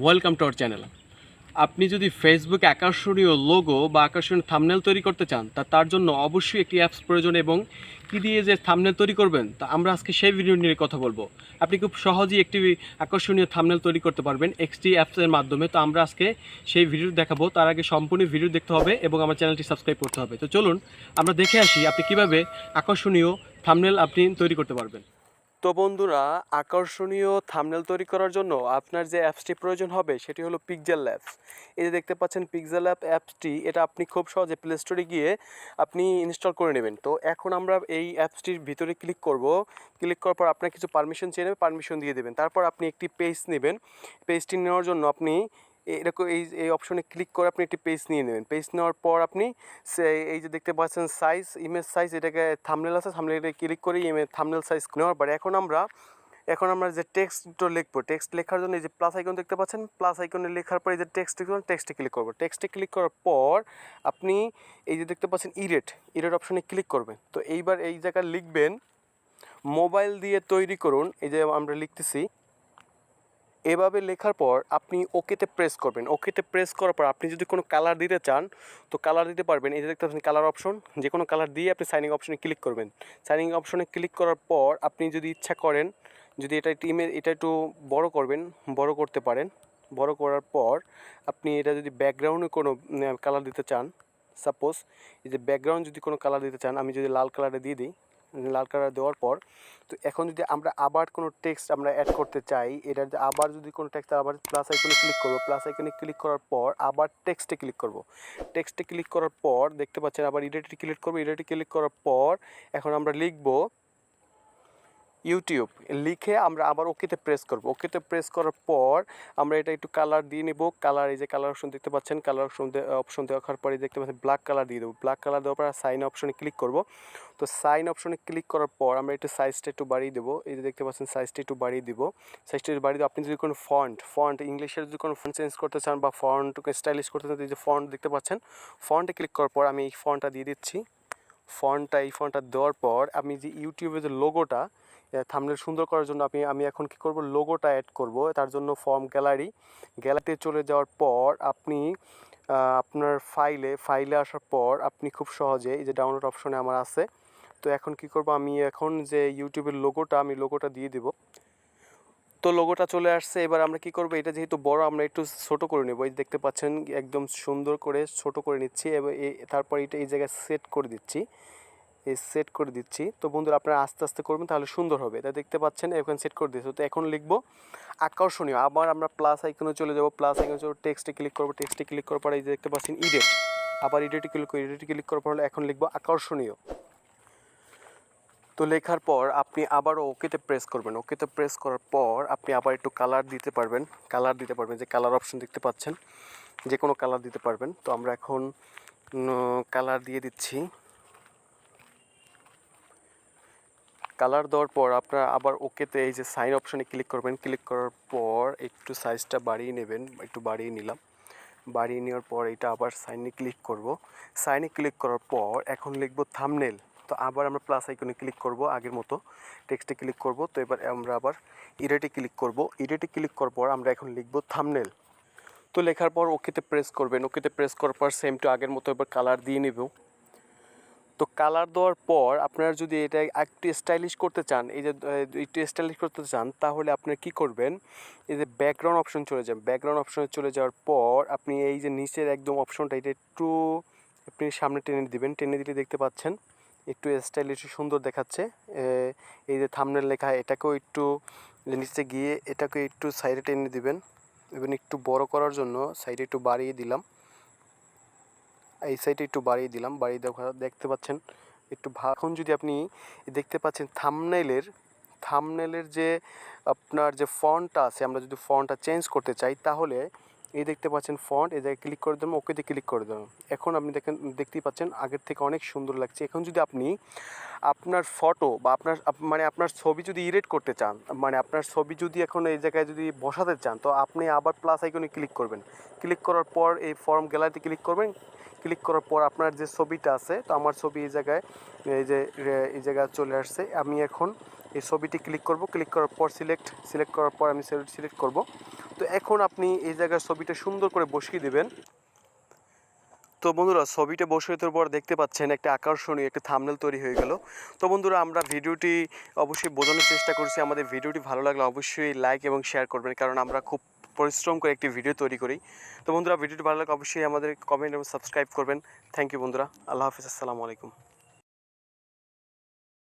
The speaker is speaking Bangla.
Welcome to our channel. আপনি যদি ফেসবুকে আকর্ষণীয় লোগো বা আকর্ষণীয় থাম্বনেল তৈরি করতে চান তার জন্য অবশ্যই একটি অ্যাপস প্রয়োজন, এবং কী দিয়ে যে থাম্বনেল তৈরি করবেন তা আমরা আজকে সেই ভিডিও নিয়ে কথা বলবো। আপনি খুব সহজেই একটি আকর্ষণীয় থাম্বনেল তৈরি করতে পারবেন এক্সটি অ্যাপসের মাধ্যমে। তো আমরা আজকে সেই ভিডিও দেখাবো। তার আগে সম্পূর্ণ ভিডিও দেখতে হবে এবং আমার চ্যানেলটি সাবস্ক্রাইব করতে হবে। তো চলুন আমরা দেখে আসি আপনি কীভাবে আকর্ষণীয় থাম্বনেল আপনি তৈরি করতে পারবেন। তো বন্ধুরা, আকর্ষণীয় থাম্বনেল তৈরি করার জন্য আপনার যে অ্যাপসটি প্রয়োজন হবে সেটি হলো পিক্সেল অ্যাপস। এই যে দেখতে পাচ্ছেন পিক্সেল অ্যাপসটি, এটা আপনি খুব সহজে প্লে স্টোরে গিয়ে আপনি ইনস্টল করে নেবেন। তো এখন আমরা এই অ্যাপসটির ভিতরে ক্লিক করব। ক্লিক করার পর আপনার কিছু পারমিশন চেয়ে নেবে, পারমিশন দিয়ে দেবেন। তারপর আপনি একটি পেজ নেবেন। পেজটি নেওয়ার জন্য আপনি এরকম এই অপশনে ক্লিক করে আপনি একটি পেজ নিয়ে নেবেন। পেজ নেওয়ার পর আপনি এই যে দেখতে পাচ্ছেন সাইজ, ইমেজ সাইজ, এটাকে থাম্বনেল আছে, থাম্বনেলে ক্লিক করে থাম্বনেল সাইজ নেওয়ার পর এখন আমরা যে টেক্সটটা লিখবো, টেক্সট লেখার জন্য এই যে প্লাস আইকন দেখতে পাচ্ছেন, প্লাস আইকনে লেখার পর এই যে টেক্সটে ক্লিক করবো। টেক্সটে ক্লিক করার পর আপনি এই যে দেখতে পাচ্ছেন ইরেট অপশনে ক্লিক করবেন। তো এইবার এই জায়গায় লিখবেন মোবাইল দিয়ে তৈরি করুন। এই যে আমরা লিখতেছি, এভাবে লেখার পর আপনি ওকেতে প্রেস করবেন। ওকেতে প্রেস করার পর আপনি যদি কোনো কালার দিতে চান তো কালার দিতে পারবেন। এই যে দেখতে পাচ্ছেন কালার অপশন, যে কোনো কালার দিয়ে আপনি সাইনিং অপশনে ক্লিক করবেন। সাইনিং অপশনে ক্লিক করার পর আপনি যদি ইচ্ছা করেন, যদি এটা একটু বড় করবেন, বড় করতে পারেন। বড় করার পর আপনি এটা যদি ব্যাকগ্রাউন্ডে কোনো কালার দিতে চান, সাপোজ এই যে ব্যাকগ্রাউন্ড যদি কোনো কালার দিতে চান, আমি যদি লাল কালারে দিয়ে দিই, লাল কালার দেওয়ার পর তো এখন যদি আমরা আবার কোনো টেক্সট আমরা অ্যাড করতে চাই, এটা আবার যদি কোনো টেক্সট, আবার প্লাস আইকনে ক্লিক করব। প্লাস আইকনে ক্লিক করার পর আবার টেক্সটে ক্লিক করব। টেক্সটে ক্লিক করার পর দেখতে পাচ্ছেন আবার এডিটে ক্লিক করব। এডিটে ক্লিক করার পর এখন আমরা লিখব ইউটিউব। লিখে আমরা আবার ওকেতে প্রেস করব। ওকেতে প্রেস করার পর আমরা এটা একটু কালার দিয়ে নেব। কালার, এই যে কালার অপশন দেখতে পাচ্ছেন, কালার অপশন দেওয়ার পরে দেখতে পাচ্ছেন ব্ল্যাক কালার দিয়ে দেবো। ব্ল্যাক কালার দেওয়ার পর সাইন অপশনে ক্লিক করব। তো সাইন অপশনে ক্লিক করার পর আমরা একটু সাইজটা একটু বাড়িয়ে দেবো। এই যে দেখতে পাচ্ছেন সাইজটা একটু বাড়িয়ে দিব। সাইজটা একটু বাড়িয়ে দেবো। আপনি যদি কোনো ফন্ট ইংলিশের যদি কোনো ফন্ট চেঞ্জ করতে চান বা ফন্টকে স্টাইলিশ করতে চান, এই যে ফন্ট দেখতে পাচ্ছেন, ফন্টে ক্লিক করার পর আমি এই ফন্টটা দিয়ে দিচ্ছি। এই ফন্টটা দেওয়ার পর আমি যে ইউটিউবের যে লোগোটা, থাম্বনেল সুন্দর করার জন্য আমি এখন কী করব, লোগোটা অ্যাড করব। তার জন্য গ্যালারিতে চলে যাওয়ার পর আপনি আপনার ফাইলে আসার পর আপনি খুব সহজে এই যে ডাউনলোড অপশনে আমার আছে। তো এখন কি করব, আমি এখন যে ইউটিউবের লোগোটা দিয়ে দিব। তো লোগোটা চলে আসছে। এবার আমরা কি করব, এটা যেহেতু বড় আমরা একটু ছোট করে নেব। এই দেখতে পাচ্ছেন একদম সুন্দর করে ছোট করে নিচ্ছি এবং তারপর এটা এই জায়গায় সেট করে দিচ্ছি। তো বন্ধুরা, আপনারা আস্তে আস্তে করবেন, তাহলে সুন্দর হবে। এটা দেখতে পাচ্ছেন এখন সেট করে দিয়েছি। তো এখন লিখব আকর্ষণীয়। আবার আমরা প্লাস আইকনে চলে যাব। প্লাস আইকনে চলে টেক্সটে ক্লিক করব। টেক্সটে ক্লিক করার পর এই যে দেখতে পাচ্ছেন ইডিট। আবার এডিটে ক্লিক করার পর এখন লিখব আকর্ষণীয়। তো লেখার পর আপনি আবারও ওকেতে প্রেস করবেন। ওকেতে প্রেস করার পর আপনি আবার একটু কালার দিতে পারবেন। যে কালার অপশন দেখতে পাচ্ছেন, যে কোনো কালার দিতে পারবেন। তো আমরা এখন কালার দিয়ে দিচ্ছি। কালার দেওয়ার পর আপনারা আবার ওকেতে এই যে সাইন অপশনে ক্লিক করবেন। ক্লিক করার পর একটু সাইজটা বাড়িয়ে নেবেন। একটু বাড়িয়ে নিলাম। বাড়িয়ে নেওয়ার পর এটা আবার সাইনে ক্লিক করব। সাইনে ক্লিক করার পর এখন লিখব থাম্বনেল। তো আবার আমরা প্লাস আইকনে ক্লিক করব, আগের মতো টেক্সটে ক্লিক করব। তো এবার আমরা আবার এডিটে ক্লিক করব। এডিটে ক্লিক করার পর আমরা এখন লিখব থাম্বনেল। তো লেখার পর ওকেতে প্রেস করবেন। ওকেতে প্রেস করার পর সেম টু আগের মতো এবার কালার দিয়ে নেব। তো কালার দেওয়ার পর আপনারা যদি এটা একটু স্টাইলিশ করতে চান, তাহলে আপনারা কী করবেন, এই যে ব্যাকগ্রাউন্ড অপশন চলে যাবেন। ব্যাকগ্রাউন্ড অপশনে চলে যাওয়ার পর আপনি এই যে নিচের একদম অপশনটা এটা একটু আপনি সামনে টেনে দিবেন। টেনে দিলে দেখতে পাচ্ছেন একটু স্টাইলিশ সুন্দর দেখাচ্ছে। এই যে থাম্বনেল লেখা, এটাকেও একটু নিচে গিয়ে এটাকে একটু সাইডে টেনে দিবেন এবং একটু বড় করার জন্য সাইডে একটু বাড়িয়ে দিলাম। এই সাইডে একটু বাড়িয়ে দিলাম। বাড়িয়ে দেওয়া দেখতে পাচ্ছেন একটু এখন যদি আপনি দেখতে পাচ্ছেন থাম্বনেলের যে আপনার যে ফন্টটা আছে, আমরা যদি ফন্টটা চেঞ্জ করতে চাই তাহলে এই দেখতে পাচ্ছেন ফন্ট, এই জায়গায় ক্লিক করে দেবেন, ওকেতে ক্লিক করে দেবেন। এখন আপনি দেখতেই পাচ্ছেন আগের থেকে অনেক সুন্দর লাগছে। এখন যদি আপনি আপনার ফটো বা আপনার ছবি যদি ইরেট করতে চান, আপনার ছবি যদি এখন এই জায়গায় যদি বসাতে চান, তো আপনি আবার প্লাস আইকনে ক্লিক করবেন। ক্লিক করার পর এই ফর্ম গ্যালারিতে ক্লিক করবেন। ক্লিক করার পর আপনার যে ছবিটা আছে, তো আমার ছবি এই জায়গায় চলে আসছে। আমি এখন এই ছবিটি ক্লিক করব। ক্লিক করার পর সিলেক্ট করার পর আমি সিলেক্ট করব। তো এখন আপনি এই জায়গায় ছবিটা সুন্দর করে বসিয়ে দিবেন। তো বন্ধুরা ছবিটা বসিয়ে দেওয়ার পর দেখতে পাচ্ছেন একটা আকর্ষণীয় একটা থাম্বনেল তৈরি হয়ে গেল। তো বন্ধুরা আমরা ভিডিওটি অবশ্যই বোঝানোর চেষ্টা করছি, আমাদের ভিডিওটি ভালো লাগলে অবশ্যই লাইক এবং শেয়ার করবেন, কারণ আমরা খুব পরিশ্রম করে একটি ভিডিও তৈরি করি। তো বন্ধুরা ভিডিওটি ভালো লাগলে অবশ্যই আমাদের কমেন্ট এবং সাবস্ক্রাইব করবেন। থ্যাংক ইউ বন্ধুরা, আল্লাহ হাফিজ, আসসালামু আলাইকুম।